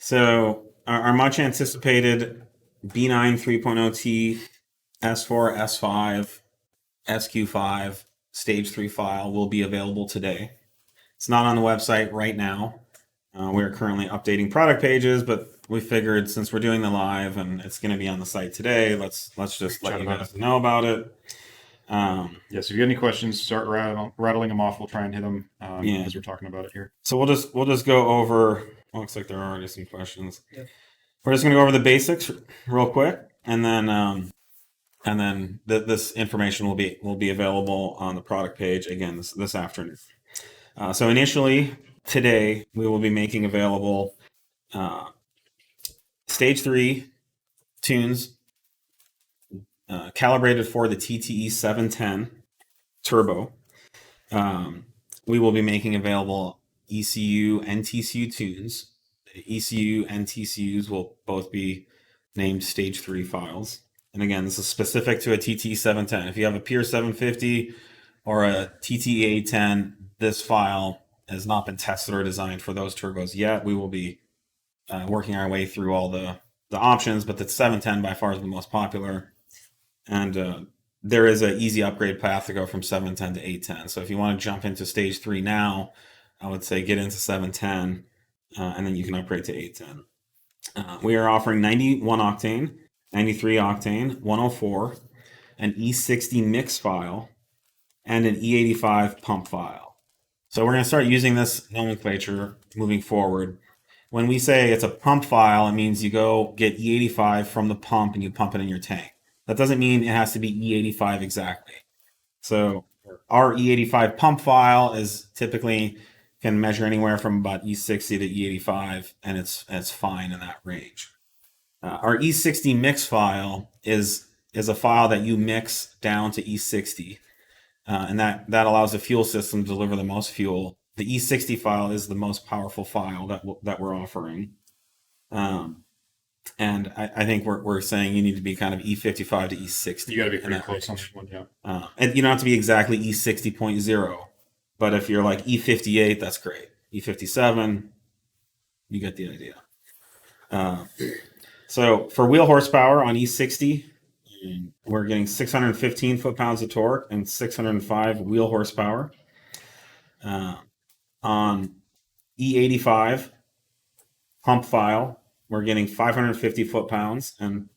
So our much anticipated B9 3.0T S4, S5, SQ5 Stage 3 file will be available today. It's not on the website right now. We're currently updating product pages, but we figured since we're doing the live and it's going to be on the site today, let's just let you guys know about it. Yes, if you have any questions, start rattling them off. We'll try and hit them as we're talking about it here. So we'll just go over. Looks like there are already some questions. Yeah. We're just going to go over the basics real quick, and then this information will be available on the product page again this afternoon. So initially today we will be making available Stage 3 tunes calibrated for the TTE710 turbo. We will be making available ECU and TCU tunes. The ECU and TCUs will both be named Stage 3 files. And again, this is specific to a TTE710. If you have a Peer 750 or a TTE810, this file has not been tested or designed for those turbos yet. We will be working our way through all the options, but the 710 by far is the most popular. And there is an easy upgrade path to go from 710 to 810. So if you want to jump into Stage 3 now, I would say get into 710, and then you can upgrade to 810. We are offering 91 octane, 93 octane, 104, an E60 mix file, and an E85 pump file. So we're going to start using this nomenclature moving forward. When we say it's a pump file, it means you go get E85 from the pump and you pump it in your tank. That doesn't mean it has to be E85 exactly. So our E85 pump file is typically can measure anywhere from about E60 to E85, and it's fine in that range. Our E60 mix file is a file that you mix down to E60, and that allows the fuel system to deliver the most fuel. The E60 file is the most powerful file that we're offering. And I think we're saying you need to be kind of E55 to E60. You got to be pretty close on that one, yeah. And you don't have to be exactly E60.0, but if you're like E58, that's great. E57, you get the idea. So for wheel horsepower on E60, we're getting 615 foot-pounds of torque and 605 wheel horsepower. On E85 pump file, we're getting 550 foot-pounds and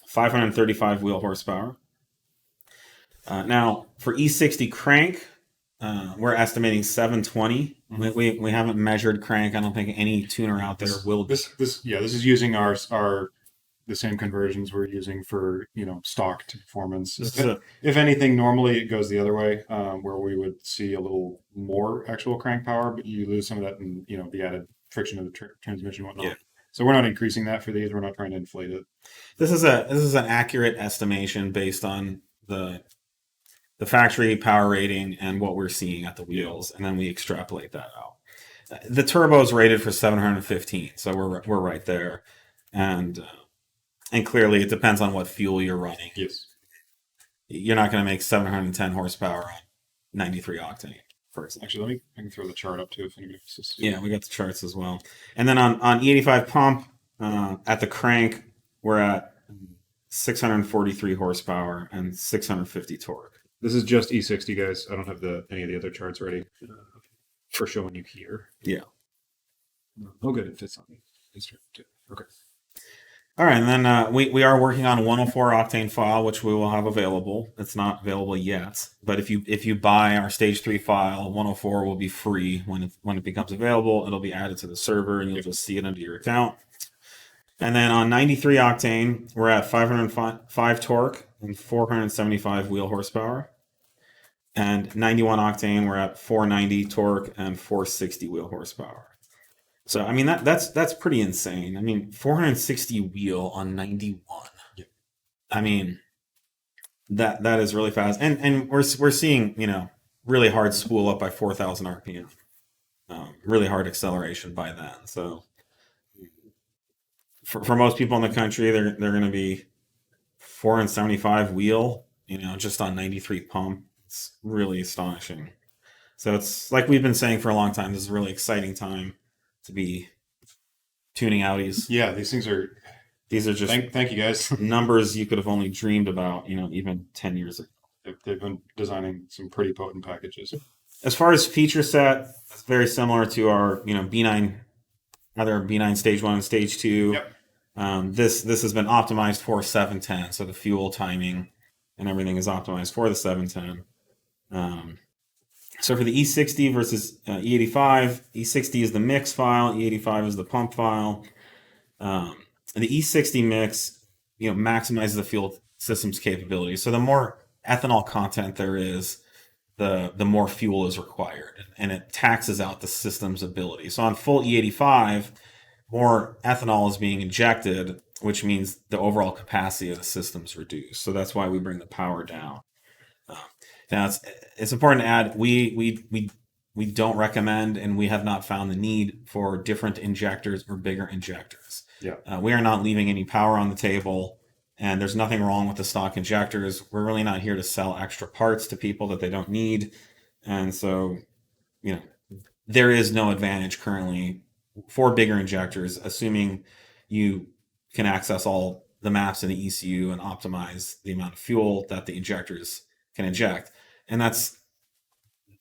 535 wheel horsepower. Now, for E60 crank, we're estimating 720. We haven't measured crank. I don't think any tuner out there will. This is using the same conversions we're using for stock to performance. If anything, normally it goes the other way, where we would see a little more actual crank power, but you lose some of that in the added friction of the transmission and whatnot. Yeah. So we're not increasing that for these. We're not trying to inflate it. This is an accurate estimation based on the factory power rating and what we're seeing at the wheels, and then we extrapolate that out. The turbo is rated for 715, so we're right there, and clearly it depends on what fuel you're running. Yes, you're not going to make 710 horsepower on 93 octane. Actually, I can throw the chart up too if anybody wants to see. Yeah, we got the charts as well. And then on E85 pump, at the crank, we're at 643 horsepower and 650 torque. This is just E60, guys. I don't have any of the other charts ready for showing you here. Yeah. Oh, good. It fits on me. Okay. All right, and then we are working on a 104 octane file, which we will have available. It's not available yet, but if you buy our Stage 3 file, 104 will be free when it becomes available. It'll be added to the server, and you'll just see it under your account. And then on 93 octane, we're at 505 torque and 475 wheel horsepower. And 91 octane, we're at 490 torque and 460 wheel horsepower. So I mean that's pretty insane. I mean 460 wheel on 91. Yeah. I mean that is really fast, and we're seeing really hard spool up by 4,000 RPM, really hard acceleration by then. So for most people in the country, they're going to be 475 wheel, just on 93 pump. It's really astonishing. So it's like we've been saying for a long time. This is a really exciting time to be tuning Audis. Yeah, these things are. These are just Thank you guys. numbers you could have only dreamed about, even 10 years ago. They've been designing some pretty potent packages. As far as feature set, it's very similar to our, B9, either B9 Stage 1 and Stage 2. Yep. This has been optimized for 710, so the fuel timing and everything is optimized for the 710. So for the E60 versus E85, E60 is the mix file, E85 is the pump file. And the E60 mix, maximizes the fuel system's capability. So the more ethanol content there is, the more fuel is required, and it taxes out the system's ability. So on full E85, more ethanol is being injected, which means the overall capacity of the system is reduced. So that's why we bring the power down. Now it's important to add we don't recommend, and we have not found the need for different injectors or bigger injectors. Yeah. We are not leaving any power on the table, and there's nothing wrong with the stock injectors. We're really not here to sell extra parts to people that they don't need, and so there is no advantage currently for bigger injectors, assuming you can access all the maps in the ECU and optimize the amount of fuel that the injectors can inject. And that's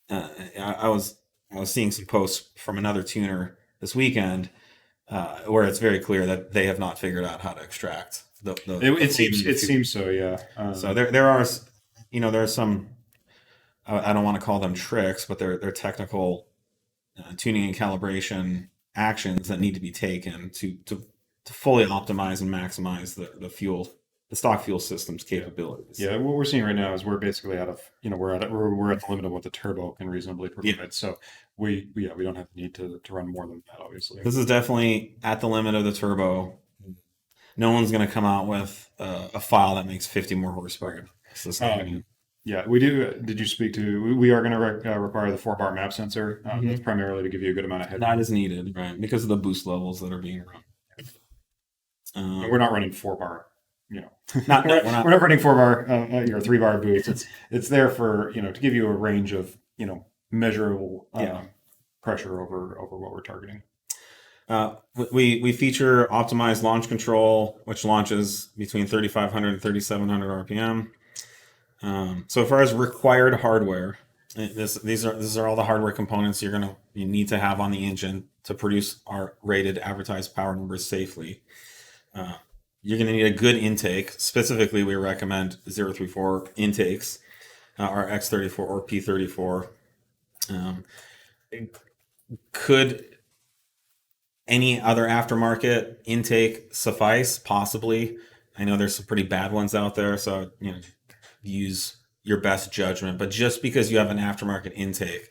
I was seeing some posts from another tuner this weekend where it's very clear that they have not figured out how to extract it seems so, yeah. So there are some, I don't want to call them tricks, but they're technical tuning and calibration actions that need to be taken to fully optimize and maximize the stock fuel system's capabilities. Yeah, what we're seeing right now is we're basically out of, we're at the limit of what the turbo can reasonably provide. Yeah. So we don't have the need to run more than that, obviously. This is definitely at the limit of the turbo. No one's going to come out with a file that makes 50 more horsepower. Yeah, we do. Did you speak to? We are going to require the 4-bar map sensor. That's primarily to give you a good amount of headroom. That is needed, right? Because of the boost levels that are being run. We're not running 4-bar. We're not running 4-bar or 3-bar boost. It's there for to give you a range of measurable pressure over what we're targeting. We feature optimized launch control, which launches between 3,500 and 3,700 RPM. So as far as required hardware, these are all the hardware components you need to have on the engine to produce our rated advertised power numbers safely. You're going to need a good intake. Specifically, we recommend 034 intakes, or X34 or P34. Could any other aftermarket intake suffice? Possibly. I know there's some pretty bad ones out there, so use your best judgment. But just because you have an aftermarket intake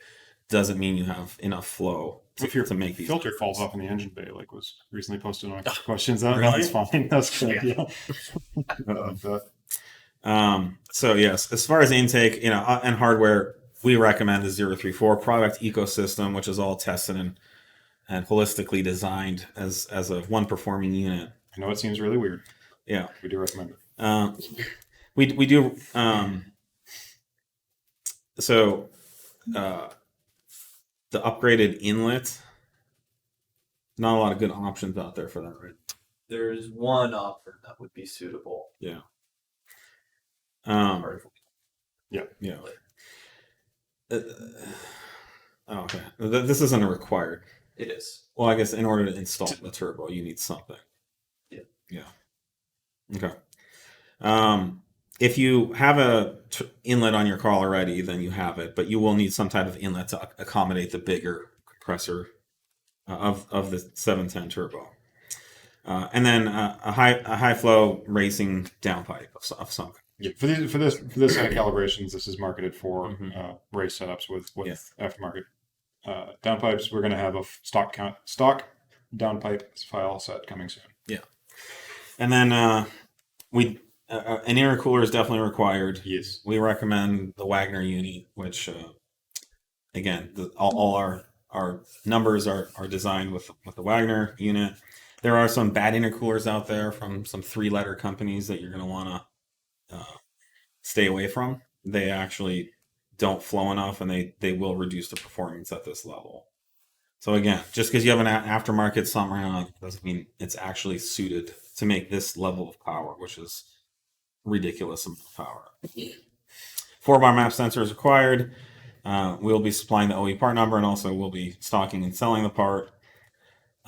doesn't mean you have enough flow to make these filter numbers. Falls off in the engine bay, like was recently posted on questions. That's fine. That's good. Yeah. So yes, as far as intake, and hardware, we recommend the 034 product ecosystem, which is all tested and holistically designed as a one performing unit. I know it seems really weird. Yeah, we do recommend it. We do. So the upgraded inlet. Not a lot of good options out there for that, right? There's one offer that would be suitable. Yeah. Yeah. Okay. This isn't a required. It is. Well, I guess in order to install the turbo, you need something. Yeah. Yeah. Okay. If you have a inlet on your car already, then you have it, but you will need some type of inlet to accommodate the bigger compressor of the 710 turbo, and then a high flow racing downpipe of some kind. Yeah, for this kind of calibrations, this is marketed for race setups with aftermarket downpipes. We're going to have a stock downpipe file set coming soon. Yeah, and then an intercooler is definitely required. Yes, we recommend the Wagner unit, which again, all our numbers are designed with the Wagner unit. There are some bad intercoolers out there from some 3-letter companies that you're going to want to stay away from. They actually don't flow enough, and they will reduce the performance at this level. So again, just because you have an aftermarket something on doesn't mean it's actually suited to make this level of power, which is ridiculous amount of power. 4-bar map sensor is required. We'll be supplying the OE part number, and also we'll be stocking and selling the part.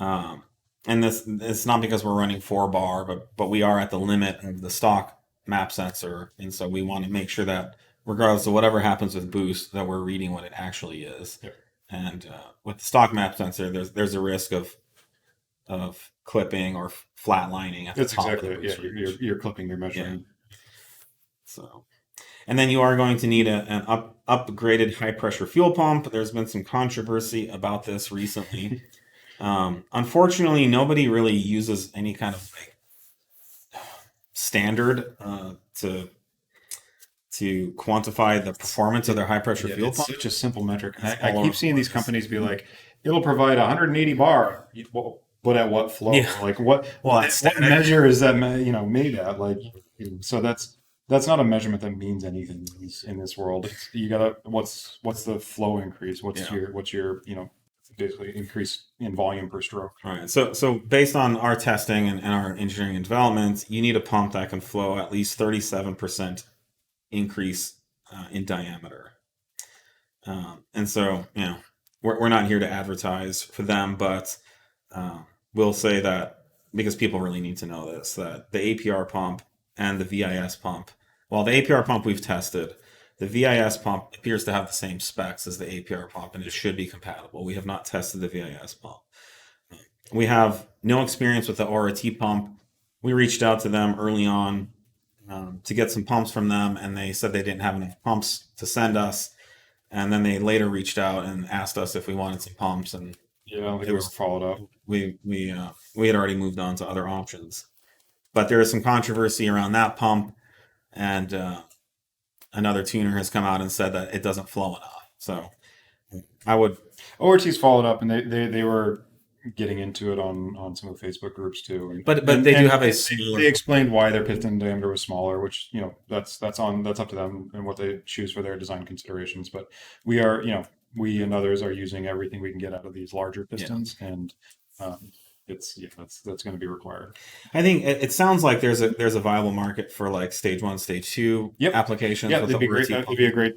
And this it's not because we're running 4-bar, but we are at the limit of the stock map sensor, and so we want to make sure that regardless of whatever happens with boost, that we're reading what it actually is. Yep. And with the stock map sensor, there's a risk of clipping or flatlining at the That's top exactly of the it. boost Yeah, range. you're clipping, you're measuring. So, and then you are going to need an upgraded high pressure fuel pump. There's been some controversy about this recently. Unfortunately, nobody really uses any kind of like standard to quantify the performance of their high pressure fuel It's pump. such a simple metric. It's I all keep over seeing the these place. companies be like, it'll provide 180 bar. But at what flow? Yeah. Like what? Well, what it's measure is that made at? Like, so that's not a measurement that means anything in this world. It's, you gotta what's the flow increase? What's your basically increase in volume per stroke? All right. So based on our testing and our engineering and development, you need a pump that can flow at least 37% increase in diameter. And so, we're not here to advertise for them, but we'll say that because people really need to know this, that the APR pump and the VIS pump, while the APR pump we've tested, the VIS pump appears to have the same specs as the APR pump, and it should be compatible. We have not tested the VIS pump. We have no experience with the Aura T pump. We reached out to them early on to get some pumps from them, and they said they didn't have enough pumps to send us. And then they later reached out and asked us if we wanted some pumps, and Yeah, I don't think it we was were followed up. we had already moved on to other options. But there is some controversy around that pump, and another tuner has come out and said that it doesn't flow enough. So I would ORT's followed up, and they were getting into it on some of the Facebook groups too. And, But they do have a they smaller. they explained why their piston diameter was smaller, which that's up to them and what they choose for their design considerations. But we and others are using everything we can get out of these larger pistons, and that's going to be required. I think it sounds like there's a viable market for like stage 1, stage 2 applications. Yeah, with that'd be the great. ORT That'd pump. be a great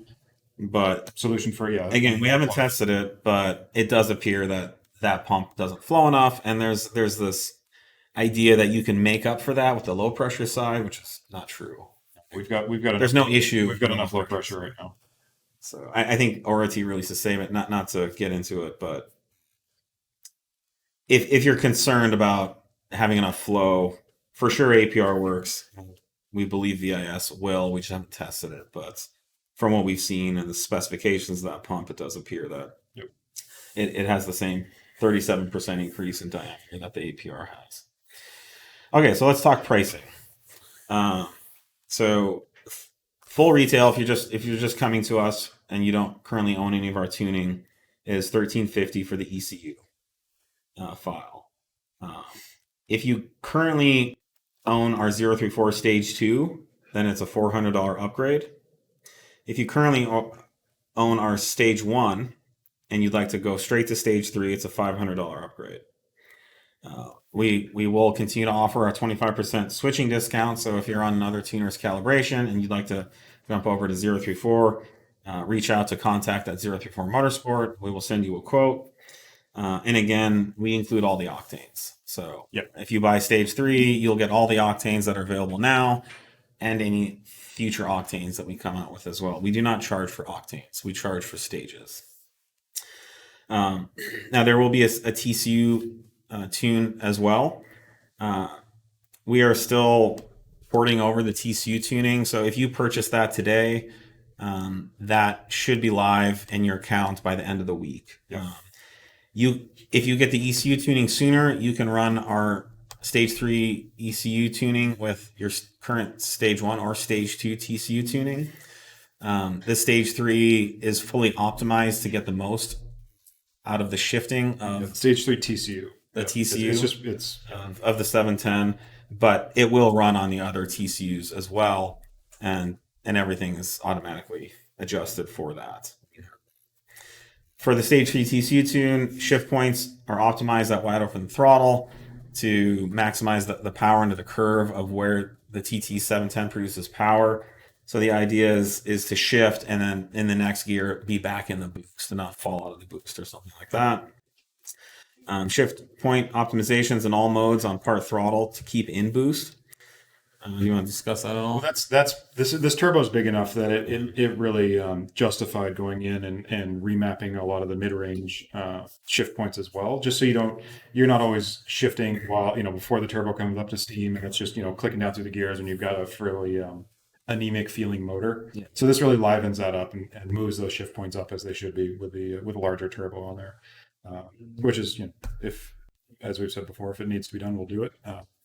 But solution for again, we haven't tested it, but it does appear that pump doesn't flow enough, and there's this idea that you can make up for that with the low pressure side, which is not true. We've got. There's no issue. We've got enough low pressure right now. So I think ORT released a statement, not to get into it, but if you're concerned about having enough flow, for sure APR works. We believe VIS will. We just haven't tested it, but from what we've seen and the specifications of that pump, it does appear that it has the same 37% increase in diameter that the APR has. Okay, so let's talk pricing. So full retail, if you're just coming to us and you don't currently own any of our tuning, is $1,350 for the ECU file. If you currently own our 034 Stage 2, then it's a $400 upgrade. If you currently own our Stage 1 and you'd like to go straight to Stage 3, it's a $500 upgrade. We will continue to offer a 25% switching discount. So if you're on another tuner's calibration and you'd like to jump over to 034, reach out to contact@034Motorsport. We will send you a quote. And again, we include all the octanes. So if you buy Stage 3, you'll get all the octanes that are available now and any future octanes that we come out with as well. We do not charge for octanes. We charge for stages. Now, there will be a TCU tune as well. We are still porting over the TCU tuning. So if you purchase that today, that should be live in your account by the end of the week. If you get the ECU tuning sooner, you can run our Stage 3 ECU tuning with your current Stage 1 or Stage 2 TCU tuning. The Stage 3 is fully optimized to get the most out of the shifting of Stage 3 TCU. The TCU it's of the 710, but it will run on the other TCUs as well, and everything is automatically adjusted for that. For the Stage 3 TCU tune, shift points are optimized at wide open throttle to maximize the power into the curve of where the TTE710 produces power. So the idea is to shift and then in the next gear be back in the boost and not fall out of the boost or something like that. Shift point optimizations in all modes on part throttle to keep in boost. You want to discuss that at all? Well, this turbo is big enough that it really justified going in and remapping a lot of the mid range shift points as well, just so you're not always shifting while before the turbo comes up to steam and it's just clicking down through the gears and you've got a fairly anemic feeling motor. Yeah. So this really livens that up and moves those shift points up as they should be with a larger turbo on there, which is if, as we've said before, if it needs to be done, we'll do it.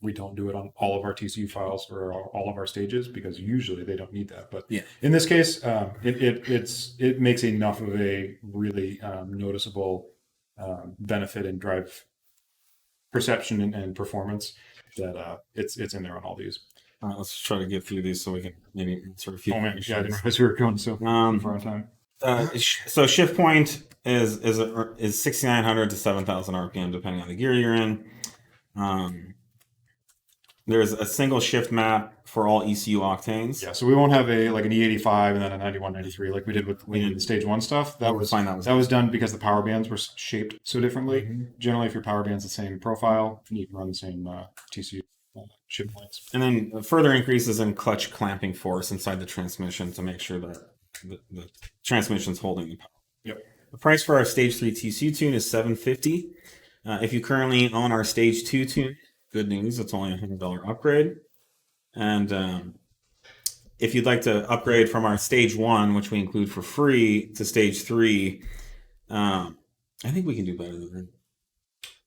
We don't do it on all of our TCU files for all of our stages because usually they don't need that. But in this case, it makes enough of a really noticeable benefit in drive perception and performance that it's in there on all these. All right, let's try to get through these so we can maybe answer a few. Oh man, yeah, I didn't realize we were going so far on time. So shift point is 6,900 to 7,000 RPM depending on the gear you're in. There's a single shift map for all ECU octanes. Yeah, so we won't have an E85 and then a 9193 like we did with the stage 1 stuff. That was done because the power bands were shaped so differently. Mm-hmm. Generally, if your power band's the same profile, you can run the same TCU shift points. And then further increases in clutch clamping force inside the transmission to make sure that the transmission's holding the power. Yep. The price for our Stage 3 TCU tune is $750. If you currently own our Stage 2 tune, good news, it's only a $100 upgrade. And if you'd like to upgrade from our Stage 1, which we include for free, to Stage 3, I think we can do better than that.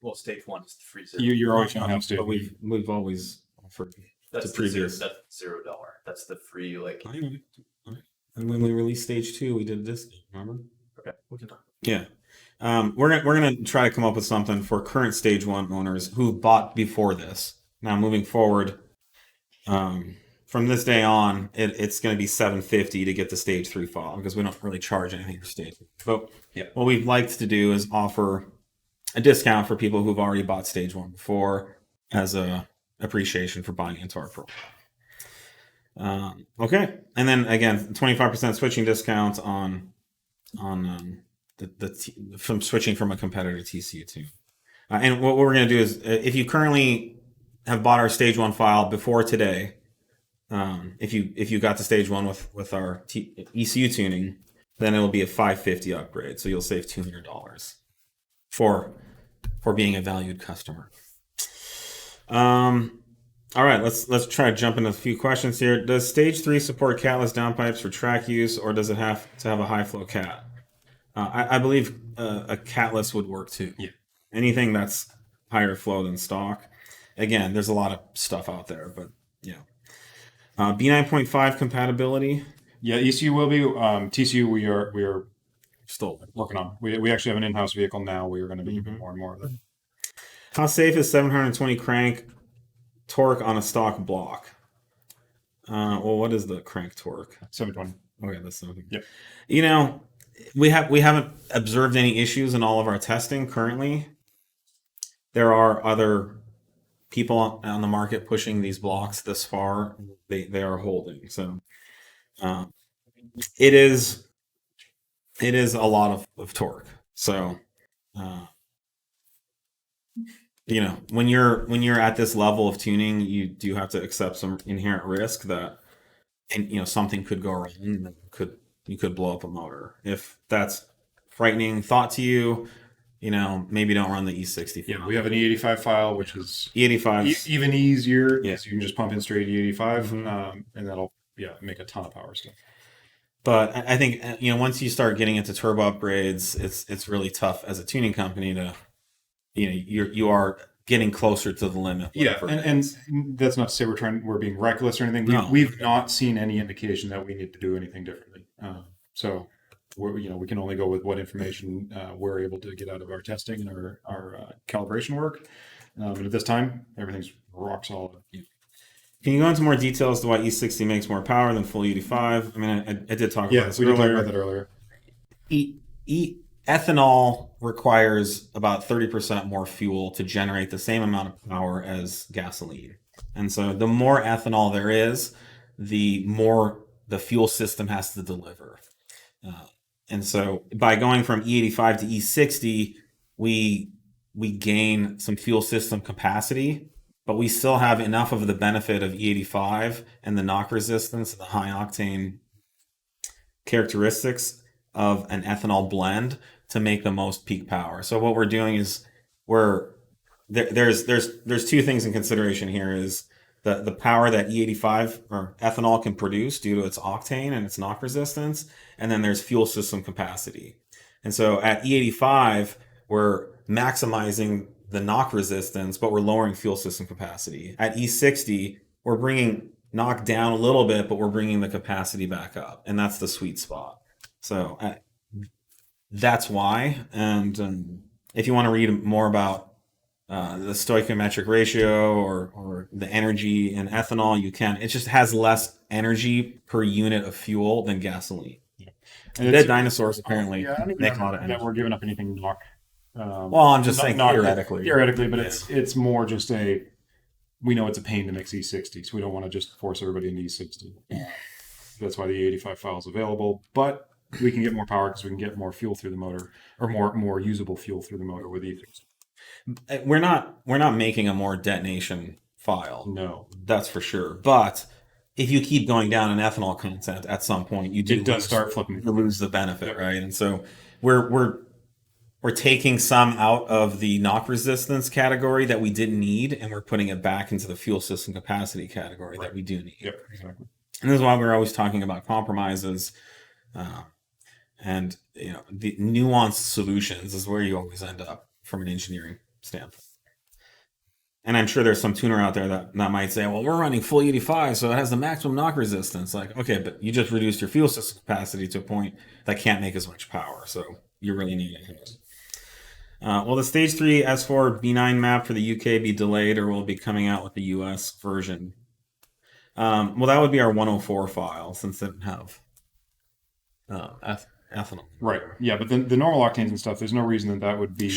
Well, Stage 1 is the free zero. You're always going to have Stage. But we've always offered that's the previous. That's $0. That's the free And when we released Stage 2, we did this. Remember? Okay, we can talk. Yeah. We're gonna try to come up with something for current Stage 1 owners who bought before this. Now moving forward, from this day on, it's going to be $750 to get the Stage 3 file because we don't really charge anything for Stage 3. But what we'd like to do is offer a discount for people who've already bought Stage 1 before as a appreciation for buying into our program. Okay, and then again, 25% switching discount on from switching from a competitor TCU tune. And what we're going to do is, if you currently have bought our Stage 1 file before today, if you got to Stage 1 with our ECU tuning, then it'll be a $550 upgrade. So you'll save $200 for being a valued customer. All right, let's try to jump into a few questions here. Does Stage 3 support catless downpipes for track use, or does it have to have a high flow cat? I believe a catless would work too. Yeah. Anything that's higher flow than stock. Again, there's a lot of stuff out there, but yeah. B9.5 compatibility. Yeah, ECU will be. TCU we are still working on. We actually have an in-house vehicle now. We are going to be doing more and more of it. How safe is 720 crank torque on a stock block? Well, what is the crank torque? 720. Okay, that's something. Yep. We haven't observed any issues in all of our testing currently. There are other people on the market pushing these blocks this far. They are holding. So it is a lot of torque. So when you're at this level of tuning, you do have to accept some inherent risk that something could go wrong and you could blow up a motor. If that's frightening thought to you, maybe don't run the E60. Yeah, we have an E85 file, which is E85 even easier. Yeah. So you can just pump in straight E85, and that'll make a ton of power still. But I think once you start getting into turbo upgrades, it's really tough as a tuning company to you are getting closer to the limit. Yeah, and that's not to say we're being reckless or anything. We've not seen any indication that we need to do anything differently. So we can only go with what information we're able to get out of our testing and our calibration work. But at this time, everything's rock solid. Can you go into more details as to why E60 makes more power than full E85? I mean, I did talk about this earlier. We did talk about that earlier. ethanol requires about 30% more fuel to generate the same amount of power as gasoline. And so the more ethanol there is, the more the fuel system has to deliver. And so by going from E85 to E60, we gain some fuel system capacity, but we still have enough of the benefit of E85 and the knock resistance, the high octane characteristics of an ethanol blend to make the most peak power. So what we're doing is there's two things in consideration here: is the power that E85 or ethanol can produce due to its octane and its knock resistance, and then there's fuel system capacity. And so at E85, we're maximizing the knock resistance, but we're lowering fuel system capacity. At E60, we're bringing knock down a little bit, but we're bringing the capacity back up, and that's the sweet spot. So that's why. And if you want to read more about the stoichiometric ratio or the energy in ethanol, you can. It just has less energy per unit of fuel than gasoline. And Dead dinosaurs apparently I don't even make a know lot of energy. that we're giving up anything knock. Well, I'm just saying theoretically. Theoretically, but it's more just we know it's a pain to mix E60, so we don't want to just force everybody into E60. That's why the E85 file is available, but we can get more power because we can get more fuel through the motor, or more usable fuel through the motor with E60. We're not making a more detonation file. No, that's for sure. But if you keep going down in ethanol content, at some point you start flipping. You lose the benefit, right? And so we're taking some out of the knock resistance category that we didn't need, and we're putting it back into the fuel system capacity category that we do need. Yep, exactly. And this is why we're always talking about compromises, and the nuanced solutions is where you always end up from an engineering standpoint. And I'm sure there's some tuner out there that might say, well, we're running full 85, so it has the maximum knock resistance. Like, okay, but you just reduced your fuel system capacity to a point that can't make as much power. So you really need it. Will the Stage 3 S4 B9 map for the UK be delayed, or will it be coming out with the US version? Well, that would be our 104 file, since it didn't have ethanol. Right. Yeah, but the normal octanes and stuff, there's no reason that would be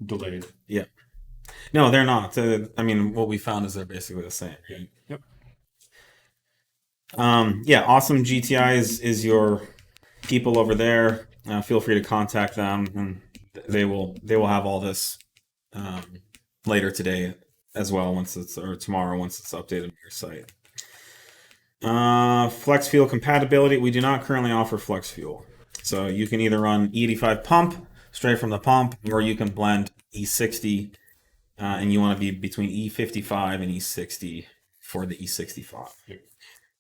delayed. Yeah. No, they're not. I mean, what we found is they're basically the same. Right? Yep. Yeah, AwesomeGTI is your people over there. Feel free to contact them, and they will have all this later today as well, or tomorrow once it's updated on your site. Flex fuel compatibility. We do not currently offer flex fuel. So you can either run E85 pump straight from the pump, or you can blend E60, and you want to be between E55 and E60 for the E65,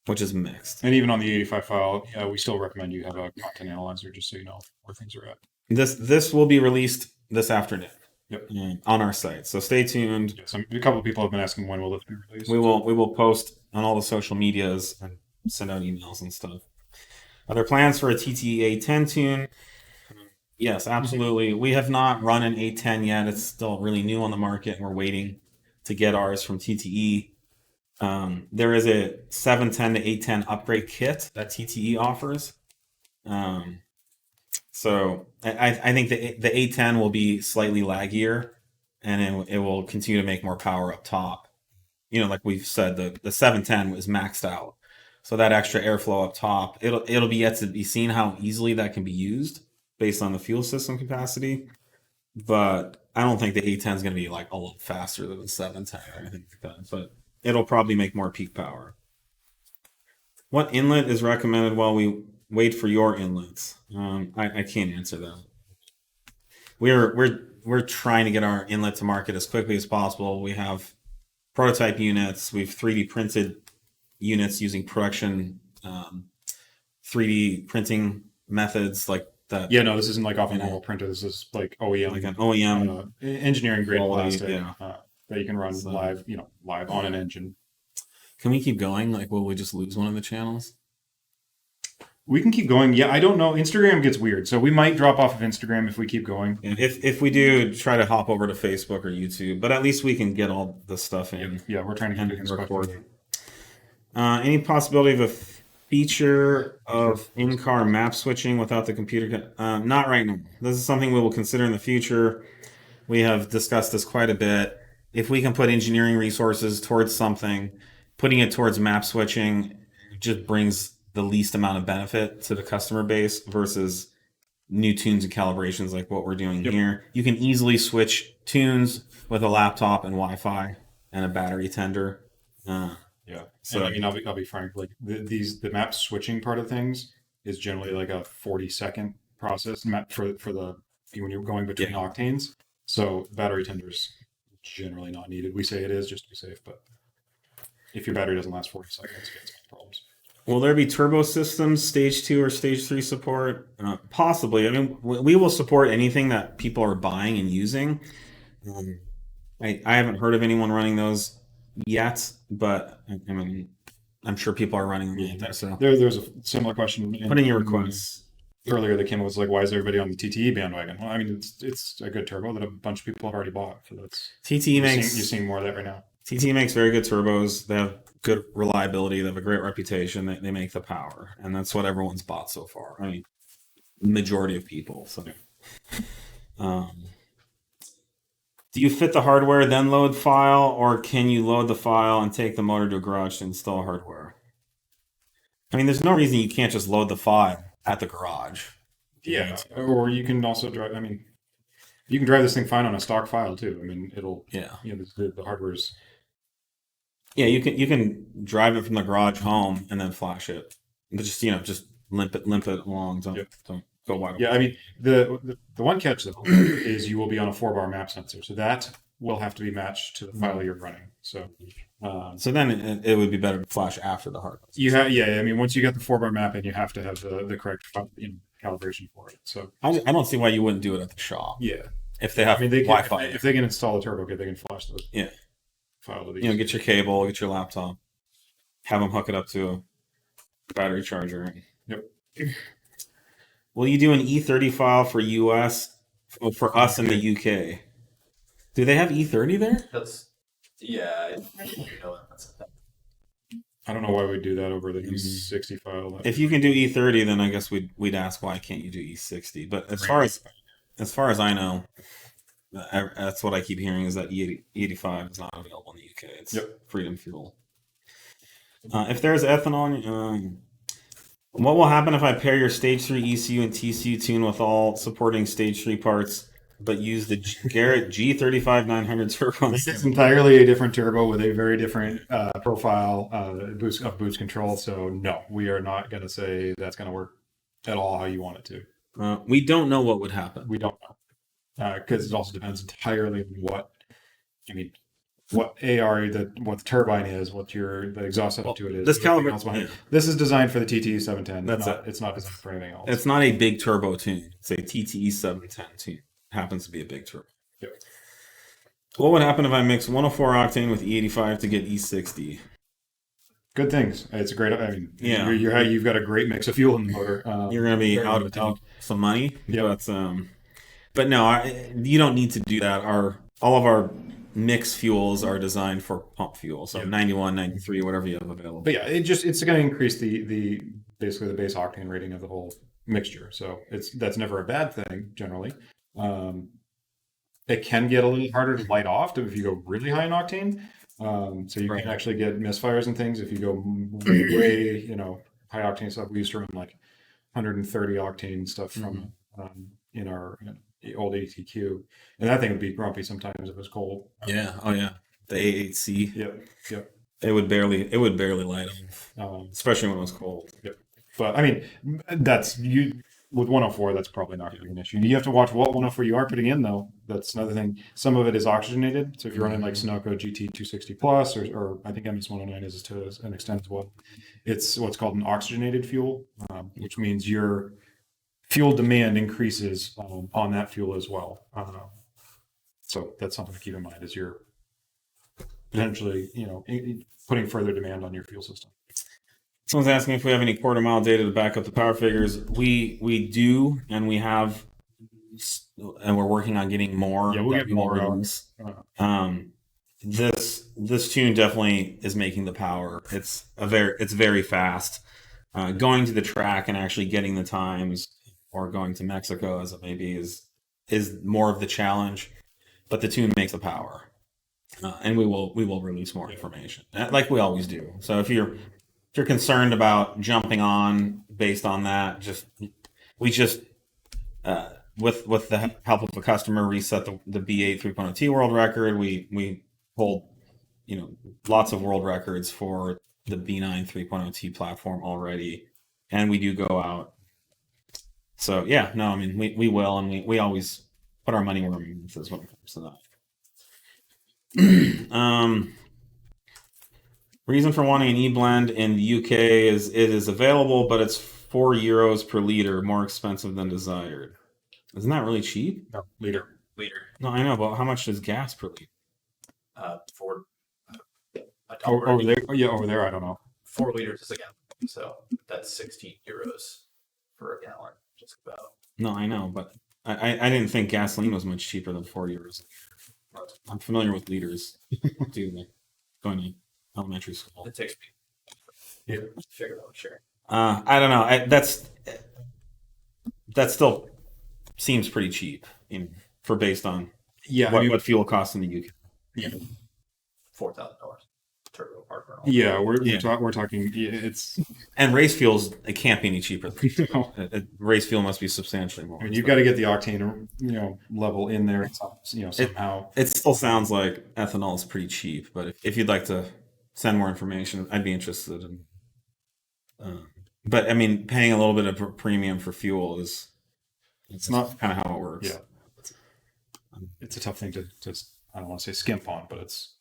which is mixed. And even on the 85 file, we still recommend you have a content analyzer, just so you know where things are at. This will be released this afternoon. Yep. On our site. So stay tuned. Yes, a couple of people have been asking when will this be released. We will post on all the social medias and send out emails and stuff. Are there plans for a TTE710 tune? Yes, absolutely. We have not run an 810 yet. It's still really new on the market, and we're waiting to get ours from TTE. There is a 710 to 810 upgrade kit that TTE offers. So I think the 810 will be slightly laggier, and it will continue to make more power up top. Like we've said, the 710 was maxed out. So that extra airflow up top, it'll be yet to be seen how easily that can be used based on the fuel system capacity. But I don't think the 810 is going to be like a lot faster than the 710 or anything like that. But it'll probably make more peak power. What inlet is recommended while we wait for your inlets? I can't answer that. We're trying to get our inlet to market as quickly as possible. We have prototype units. We've 3D printed units using production 3D printing methods like that. Yeah, no, this isn't like off a normal printer. This is like OEM, like an OEM engineering grade quality, plastic that you can run live on an engine. Can we keep going? Like, will we just lose one of the channels? We can keep going. Yeah, I don't know. Instagram gets weird, so we might drop off of Instagram if we keep going. If we do, try to hop over to Facebook or YouTube, but at least we can get all the stuff in. Yeah, we're trying to keep it record. Any possibility of feature of in-car map switching without the computer. Not right now. This is something we will consider in the future. We have discussed this quite a bit. If we can put engineering resources towards something, putting it towards map switching just brings the least amount of benefit to the customer base versus new tunes and calibrations like what we're doing here. You can easily switch tunes with a laptop and Wi-Fi and a battery tender. Yeah. So And I mean, I'll be frank. Like the map switching part of things is generally like a 40-second process map for the when you're going between octanes. So battery tenders generally not needed. We say it is just to be safe, but if your battery doesn't last 40 seconds, it's problems. will there be TurboSystems Stage 2 or Stage 3 support? Possibly. I mean, we will support anything that people are buying and using. I haven't heard of anyone running those yet, but I mean, I'm sure people are running them. Yeah, So there's a similar question. put in your requests. Earlier that came up was like, why is everybody on the TTE bandwagon? Well, I mean, it's a good turbo that a bunch of people have already bought. So that's TTE you're seeing more of that right now. TTE makes very good turbos. They have good reliability. They have a great reputation. They make the power, and that's what everyone's bought so far. I mean, majority of people. So, do you fit the hardware then load file, or can you load the file and take the motor to a garage to install hardware? I mean, there's no reason you can't just load the file at the garage. Yeah, or you can also drive. I mean, you can drive this thing fine on a stock file too. I mean, it'll. Yeah. You know, the hardware's. Yeah, you can drive it from the garage home and then flash it. Just limp it along. Don't go wide. Yeah, I mean the one catch though is you will be on a 4-bar map sensor, so that will have to be matched to the file you're running. So. So then it would be better to flash after the hardware. You have, yeah. I mean, once you get the 4-bar map, and you have to have the correct calibration for it. So I don't see why you wouldn't do it at the shop. yeah, If they have Wi-Fi. If they can install a turbo kit, they can flash the file to these. Get your cable, get your laptop, have them hook it up to a battery charger. Yep. Will you do an E30 file for US for us in the UK? Do they have E30 there? I don't know why we'd do that over the E60 file. If you can do E30, then I guess we'd ask why can't you do E60? But as far as I know, that's what I keep hearing is that E85 is not available in the UK. It's Freedom Fuel. If there's ethanol, what will happen if I pair your Stage 3 ECU and TCU tune with all supporting Stage 3 parts, but use the Garrett G35-900 turbo? This is entirely a different turbo with a very different profile boost control. So no, we are not going to say that's going to work at all how you want it to. We don't know what would happen. We don't know because it also depends entirely on what the turbine is, what the exhaust setup to it is. This is designed for the TTE710. It's not designed for anything else. It's not a big turbo tune. It's a TTE710 tune. Happens to be a big turbo. Yep. What would happen if I mix 104 octane with E85 to get E60? Good things. It's a great. I mean, you've got a great mix of fuel in the motor. You're going to be out some money. Yeah. But no, you don't need to do that. All of our mixed fuels are designed for pump fuel, so 91, 93, whatever you have available. But yeah, it's going to increase the basically the base octane rating of the whole mixture. So that's never a bad thing generally. It can get a little harder to light off if you go really high in octane. So you can actually get misfires and things if you go way high octane stuff. We used to run like 130 octane stuff from in our old ATQ, and that thing would be grumpy sometimes if it was cold. Yeah. Oh yeah. The A8C. Yep. It would barely light off, especially when it was cold. Yep. But I mean, that's you. With 104, that's probably not going to be an issue. You have to watch what 104 you are putting in, though. That's another thing. Some of it is oxygenated. So if you're running like Sunoco GT260 Plus, or I think MS109 is to an extent as well, it's what's called an oxygenated fuel, which means your fuel demand increases on that fuel as well. So that's something to keep in mind as you're potentially, putting further demand on your fuel system. Someone's asking if we have any quarter mile data to back up the power figures. We do, and we have, and we're working on getting more. Yeah, we'll get more runs. This tune definitely is making the power. It's very fast. going to the track and actually getting the times, or going to Mexico as it may be, is more of the challenge. But the tune makes the power, and we will release more information like we always do. So if you're concerned about jumping on based on that, we just with the help of a customer reset the B8 3.0T world record. We hold lots of world records for the B9 3.0T platform already, and we do go out. So yeah, no, I mean we will, and we always put our money where our mouth is when it comes to that. Reason for wanting an E-blend in the UK is it is available, but it's €4 per liter, more expensive than desired. Isn't that really cheap? No, liter. No, I know, but how much is gas per liter? For Over there, over there, I don't know. 4 liters is a gallon, so that's €16 for a gallon, just about. No, I know, but I didn't think gasoline was much cheaper than €4. I'm familiar with liters, dude. Going to elementary school. It takes me to figure out, sure. I don't know. That still seems pretty cheap, for based on what fuel costs in the UK. Yeah, $4,000 turbo hardware. Yeah, we're talking. It's and race fuels. It can't be any cheaper. No. Race fuel must be substantially more. I mean, you've got to get the octane, level in there, somehow. It still sounds like ethanol is pretty cheap, but if you'd like to send more information, I'd be interested in. But I mean, paying a little bit of a premium for fuel it's not kind of how it works. Yeah, it's a tough thing to I don't want to say skimp on, but it's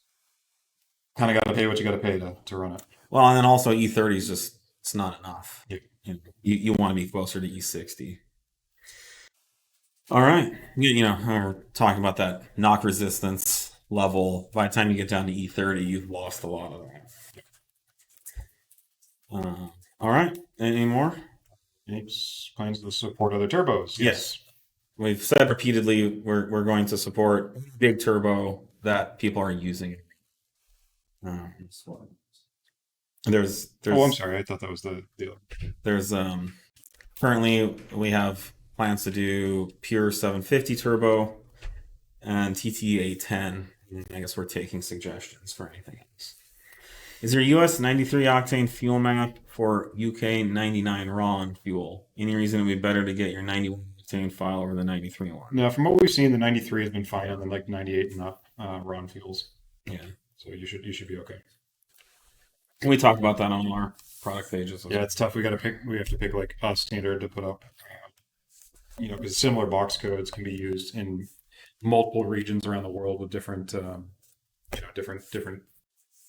kind of got to pay what you got to pay to run it. Well, and then also E30 is just it's not enough. Yeah. You want to be closer to E60. All right, we're talking about that knock resistance level. By the time you get down to E30, you've lost a lot of that. All right, any more? It's plans to support other turbos. Yes. We've said repeatedly we're going to support big turbo that people are using. There's Oh, I'm sorry. I thought that was the other. There's currently we have plans to do pure 750 turbo and TTE710. I guess we're taking suggestions for anything else. Is there US 93 octane fuel map for UK 99 raw on fuel? Any reason it would be better to get your 91 octane file over the 93 one? No, from what we've seen, the 93 has been fine on the 98 and up raw fuels. Yeah. So you should be okay. We talk about that on our product pages. Yeah, it's tough. We have to pick like a standard to put up. Because similar box codes can be used in multiple regions around the world with different different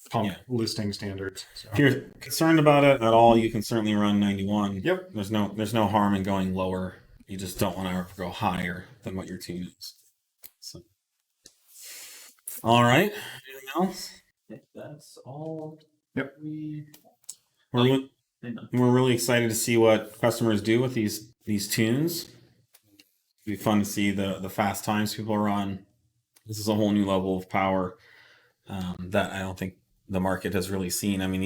pump listing standards. So. If you're concerned about it at all, you can certainly run 91. Yep. There's no harm in going lower. You just don't want to ever go higher than what your tune is. So. All right. Anything else? That's all. Yep. We're really excited to see what customers do with these tunes. It'll be fun to see the fast times people run. This is a whole new level of power that I don't think the market has really seen. I mean,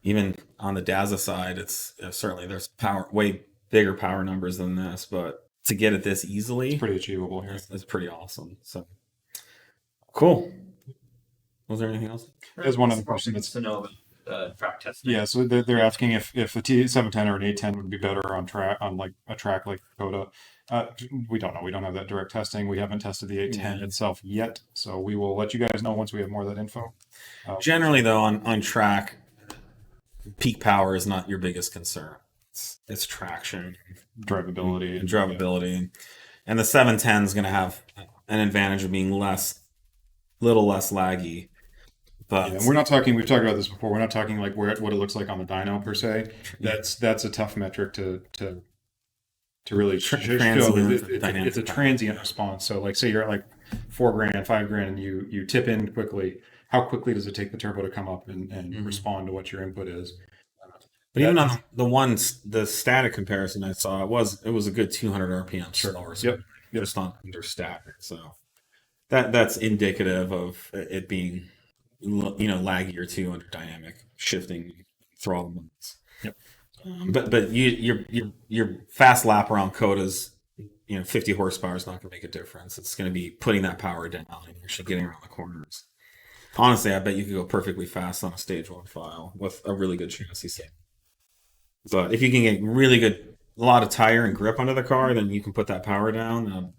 even on the DAZA side, it's certainly there's way bigger power numbers than this, but to get it this easily, it's pretty achievable here. It's pretty awesome. So cool. Was there anything else? There's one other question To know track testing. Yeah, so they're asking if a T710 or an A10 would be better on like a track like COTA. We don't know. We don't have that direct testing. We haven't tested the A10 itself yet, so we will let you guys know once we have more of that info. Generally, though, on track, peak power is not your biggest concern. It's traction, drivability, and the 710 is going to have an advantage of being little less laggy. But we're not talking. We've talked about this before. We're not talking like what it looks like on the dyno per se. That's a tough metric to really show. It's a transient response. So, like, say you're at like $4,000, $5,000, and you tip in quickly. How quickly does it take the turbo to come up and respond to what your input is? But even on the static comparison I saw, it was a good 200 RPM slower. So just on under static. So that's indicative of it being laggier too under dynamic shifting throttle modes. Yep. But your fast lap around COTA's, 50 horsepower is not going to make a difference. It's going to be putting that power down and actually getting around the corners. Honestly, I bet you could go perfectly fast on a stage 1 file with a really good chassis set. But if you can get a lot of tire and grip under the car, then you can put that power down.